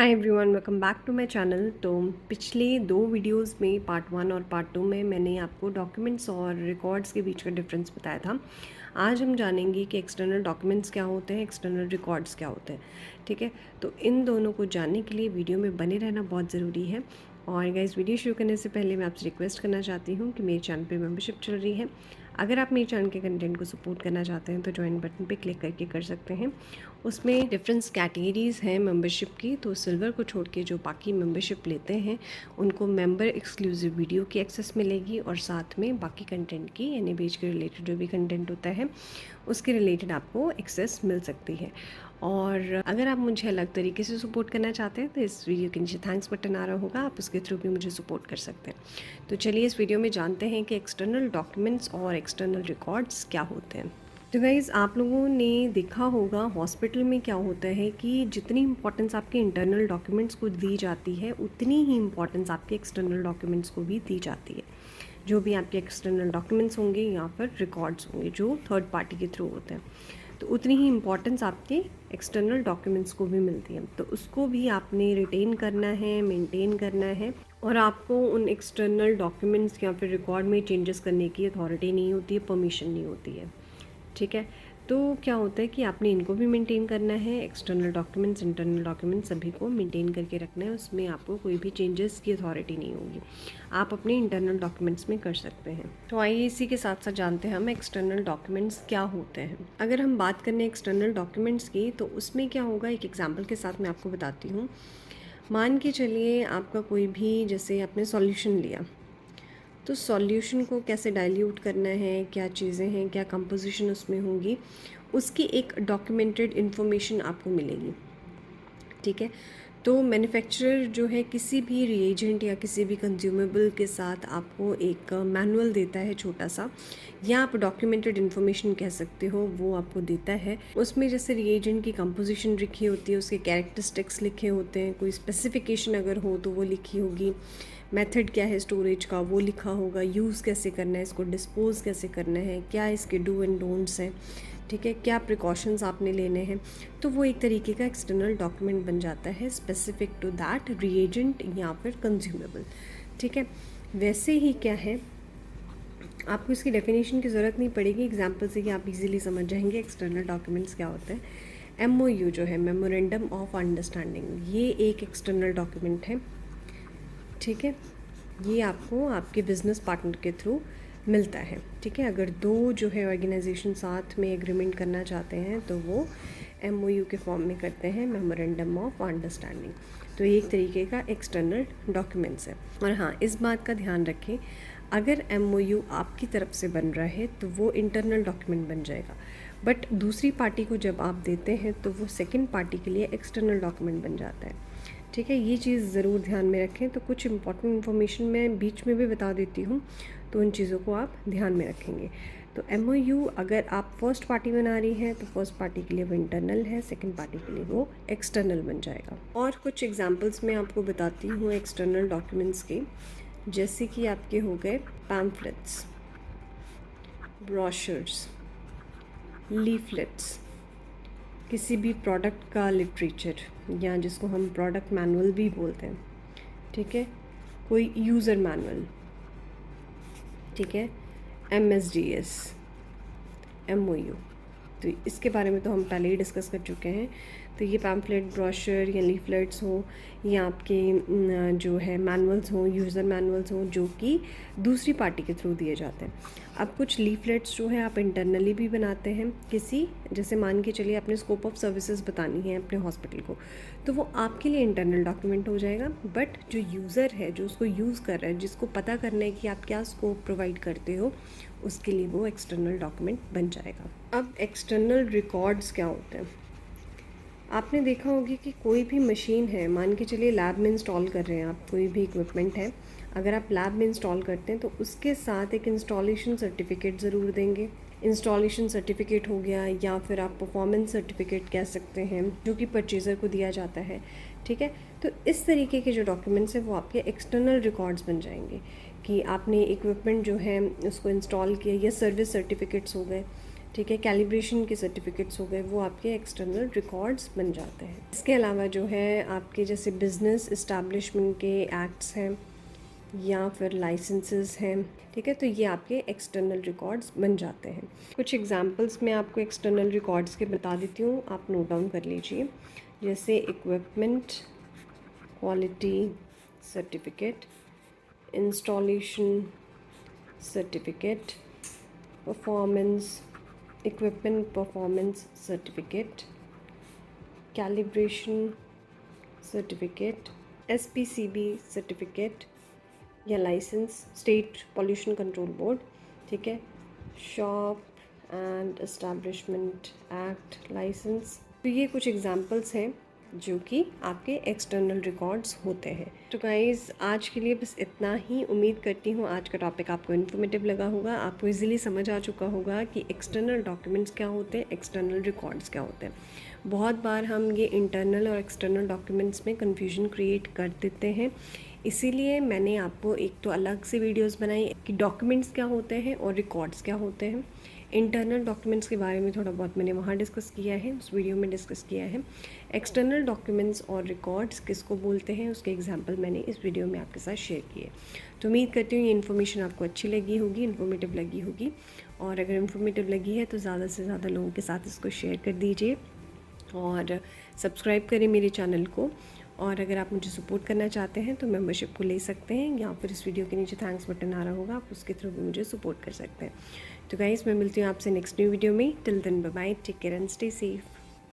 Hi everyone, welcome back to my channel. तो पिछले 2 videos में पार्ट 1 और पार्ट 2 में मैंने आपको डॉक्यूमेंट्स और रिकॉर्ड्स के बीच का डिफरेंस बताया था। आज हम जानेंगे कि एक्सटर्नल डॉक्यूमेंट्स क्या होते हैं, एक्सटर्नल रिकॉर्ड्स क्या होते हैं। ठीक है, तो इन दोनों को जानने के लिए वीडियो में बने रहना बहुत ज़रूरी है। और गाइस, वीडियो शुरू करने से पहले मैं आपसे रिक्वेस्ट करना चाहती हूँ कि मेरे चैनल पे मेंबरशिप चल रही है। अगर आप मेरे चैनल के कंटेंट को सपोर्ट करना चाहते हैं तो ज्वाइन बटन पे क्लिक करके कर सकते हैं। उसमें डिफरेंस कैटेगरीज़ हैं मेंबरशिप की, तो सिल्वर को छोड़ के जो बाकी मेंबरशिप लेते हैं उनको मेंबर एक्सक्लूसिव वीडियो की एक्सेस मिलेगी और साथ में बाकी कंटेंट की, यानी पेज के रिलेटेड जो भी कंटेंट होता है उसके रिलेटेड आपको एक्सेस मिल सकती है। और अगर आप मुझे अलग तरीके से सपोर्ट करना चाहते हैं तो इस वीडियो के नीचे थैंक्स बटन आ रहा होगा, आप उसके थ्रू भी मुझे सपोर्ट कर सकते हैं। तो चलिए इस वीडियो में जानते हैं कि एक्सटर्नल डॉक्यूमेंट्स और एक्सटर्नल रिकॉर्ड्स क्या होते हैं। तो गाइज़, आप लोगों ने देखा होगा हॉस्पिटल में क्या होता है कि जितनी इंपॉर्टेंस आपके इंटरनल डॉक्यूमेंट्स को दी जाती है उतनी ही इंपॉर्टेंस आपके एक्सटर्नल डॉक्यूमेंट्स को भी दी जाती है। जो भी आपके एक्सटर्नल डॉक्यूमेंट्स होंगे या फिर रिकॉर्ड्स होंगे जो थर्ड पार्टी के थ्रू होते हैं, तो उतनी ही इम्पॉर्टेंस आपके एक्सटर्नल डॉक्यूमेंट्स को भी मिलती है। तो उसको भी आपने रिटेन करना है, मेंटेन करना है। और आपको उन एक्सटर्नल डॉक्यूमेंट्स या फिर रिकॉर्ड में चेंजेस करने की अथॉरिटी नहीं होती है, परमिशन नहीं होती है। ठीक है, तो क्या होता है कि आपने इनको भी मेंटेन करना है, एक्सटर्नल डॉक्यूमेंट्स, इंटरनल डॉक्यूमेंट्स सभी को मेंटेन करके रखना है। उसमें आपको कोई भी चेंजेस की अथॉरिटी नहीं होगी, आप अपने इंटरनल डॉक्यूमेंट्स में कर सकते हैं। तो आइए इसी के साथ साथ जानते हैं हम एक्सटर्नल डॉक्यूमेंट्स क्या होते हैं। अगर हम बात करें एक्सटर्नल डॉक्यूमेंट्स की तो उसमें क्या होगा, एक एग्जाम्पल के साथ मैं आपको बताती हूँ। मान के चलिए आपका कोई भी, जैसे आपने सॉल्यूशन लिया, तो सॉल्यूशन को कैसे डाइल्यूट करना है, क्या चीज़ें हैं, क्या कंपोजिशन उसमें होगी, उसकी एक डॉक्यूमेंटेड इन्फॉर्मेशन आपको मिलेगी। ठीक है, तो मैन्युफैक्चरर जो है किसी भी रिएजेंट या किसी भी कंज्यूमेबल के साथ आपको एक मैनुअल देता है छोटा सा, या आप डॉक्यूमेंटेड इन्फॉर्मेशन कह सकते हो, वो आपको देता है। उसमें जैसे रिएजेंट की कंपोजिशन लिखी होती है, उसके कैरेक्टरिस्टिक्स लिखे होते हैं, कोई स्पेसिफिकेशन अगर हो तो वो लिखी होगी, मेथड क्या है स्टोरेज का वो लिखा होगा, यूज़ कैसे करना है, इसको डिस्पोज कैसे करना है, क्या इसके डू एंड डोंट्स हैं, ठीक है, क्या प्रिकॉशंस आपने लेने हैं। तो वो एक तरीके का एक्सटर्नल डॉक्यूमेंट बन जाता है स्पेसिफिक टू दैट रिएजेंट या फिर कंज्यूमेबल। ठीक है, वैसे ही क्या है, आपको इसकी डेफिनेशन की ज़रूरत नहीं पड़ेगी, एग्जाम्पल से कि आप इजीली समझ जाएंगे एक्सटर्नल डॉक्यूमेंट्स क्या होते हैं। MOU जो है, मेमोरेंडम ऑफ अंडरस्टैंडिंग, ये एक एक्सटर्नल डॉक्यूमेंट है। ठीक है, ये आपको आपके बिजनेस पार्टनर के थ्रू मिलता है। ठीक है, अगर दो जो है ऑर्गेनाइजेशन साथ में एग्रीमेंट करना चाहते हैं तो वो MOU के फॉर्म में करते हैं, मेमोरेंडम ऑफ अंडरस्टैंडिंग। तो ये एक तरीके का एक्सटर्नल डॉक्यूमेंट्स है। और हाँ, इस बात का ध्यान रखें, अगर MOU आपकी तरफ से बन रहा है तो वो इंटरनल डॉक्यूमेंट बन जाएगा, बट दूसरी पार्टी को जब आप देते हैं तो वो सेकेंड पार्टी के लिए एक्सटर्नल डॉक्यूमेंट बन जाता है। ठीक है, ये चीज़ ज़रूर ध्यान में रखें। तो कुछ इंपॉर्टेंट इन्फॉर्मेशन मैं बीच में भी बता देती हूँ, तो उन चीज़ों को आप ध्यान में रखेंगे। तो MOU अगर आप फर्स्ट पार्टी बना रही हैं तो फर्स्ट पार्टी के लिए वो इंटरनल है, सेकंड पार्टी के लिए वो एक्सटर्नल बन जाएगा। और कुछ एग्जांपल्स मैं आपको बताती हूँ एक्सटर्नल डॉक्यूमेंट्स के, जैसे कि आपके हो गए पैम्फलेट्स, ब्रोशर्स, लीफलेट्स, किसी भी प्रोडक्ट का लिटरेचर, या जिसको हम प्रोडक्ट मैनुअल भी बोलते हैं। ठीक है, कोई यूज़र मैनुअल, ठीक है, MSDS, MOU, तो इसके बारे में तो हम पहले ही डिस्कस कर चुके हैं। तो ये पैम्फलेट, ब्रोशर या लीफलेट्स हो, या आपके जो है मैनुअल्स हो, यूज़र मैनुअल्स हो, जो कि दूसरी पार्टी के थ्रू दिए जाते हैं। अब कुछ लीफलेट्स जो है आप इंटरनली भी बनाते हैं किसी, जैसे मान के चलिए आपने स्कोप ऑफ सर्विसेज बतानी है अपने हॉस्पिटल को, तो वो आपके लिए इंटरनल डॉक्यूमेंट हो जाएगा। बट जो यूज़र है, जो उसको यूज़ कर रहा है, जिसको पता करना है कि आप क्या स्कोप प्रोवाइड करते हो, उसके लिए वो एक्सटर्नल डॉक्यूमेंट बन जाएगा। अब एक्सटर्नल रिकॉर्ड्स क्या होते हैं, आपने देखा होगी कि कोई भी मशीन है, मान के चलिए लैब में इंस्टॉल कर रहे हैं आप, कोई भी इक्विपमेंट है, अगर आप लैब में इंस्टॉल करते हैं तो उसके साथ एक इंस्टॉलेशन सर्टिफिकेट ज़रूर देंगे। इंस्टॉलेशन सर्टिफिकेट हो गया, या फिर आप परफॉर्मेंस सर्टिफिकेट कह सकते हैं, जो कि परचेज़र को दिया जाता है। ठीक है, तो इस तरीके के जो डॉक्यूमेंट्स हैं वो आपके एक्सटर्नल रिकॉर्ड्स बन जाएंगे कि आपने इक्विपमेंट जो है उसको इंस्टॉल किया, या सर्विस सर्टिफिकेट्स हो गए। ठीक है। कैलिब्रेशन के सर्टिफिकेट्स हो गए, वो आपके एक्सटर्नल रिकॉर्ड्स बन जाते हैं। इसके अलावा जो है आपके जैसे बिज़नेस इस्टेब्लिशमेंट के एक्ट्स हैं या फिर लाइसेंसेस हैं, ठीक है, तो ये आपके एक्सटर्नल रिकॉर्ड्स बन जाते हैं। कुछ एग्जांपल्स मैं आपको एक्सटर्नल रिकॉर्ड्स के बता देती हूँ, आप नोट डाउन कर लीजिए। जैसे equipment quality certificate, installation certificate, performance equipment performance certificate, calibration certificate, SPCB certificate या licence, state pollution control board, ठीक है, shop and establishment act licence. तो ये कुछ एग्जांपल्स हैं जो कि आपके एक्सटर्नल रिकॉर्ड्स होते हैं। तो गाइज़ आज के लिए बस इतना ही। उम्मीद करती हूँ आज का टॉपिक आपको इन्फॉर्मेटिव लगा होगा, आपको इजीली समझ आ चुका होगा कि एक्सटर्नल डॉक्यूमेंट्स क्या होते हैं, एक्सटर्नल रिकॉर्ड्स क्या होते हैं। बहुत बार हम ये इंटरनल और एक्सटर्नल डॉक्यूमेंट्स में कन्फ्यूजन क्रिएट कर देते हैं, इसीलिए मैंने आपको एक तो अलग से वीडियोस बनाई कि डॉक्यूमेंट्स क्या होते हैं और रिकॉर्ड्स क्या होते हैं। इंटरनल डॉक्यूमेंट्स के बारे में थोड़ा बहुत मैंने वहाँ डिस्कस किया है, उस वीडियो में डिस्कस किया है। एक्सटर्नल डॉक्यूमेंट्स और रिकॉर्ड्स किसको बोलते हैं उसके एग्जांपल मैंने इस वीडियो में आपके साथ शेयर किए। तो उम्मीद करती हूँ ये इन्फॉर्मेशन आपको अच्छी लगी होगी, इन्फॉर्मेटिव लगी होगी। और अगर इन्फॉर्मेटिव लगी है तो ज़्यादा से ज़्यादा लोगों के साथ इसको शेयर कर दीजिए और सब्सक्राइब करें मेरे चैनल को। और अगर आप मुझे सपोर्ट करना चाहते हैं तो मेंबरशिप को ले सकते हैं, या फिर इस वीडियो के नीचे थैंक्स बटन आ रहा होगा, आप उसके थ्रू भी मुझे सपोर्ट कर सकते हैं। तो गाइस मैं मिलती हूँ आपसे नेक्स्ट न्यू वीडियो में। Till then bye bye, take care and stay safe.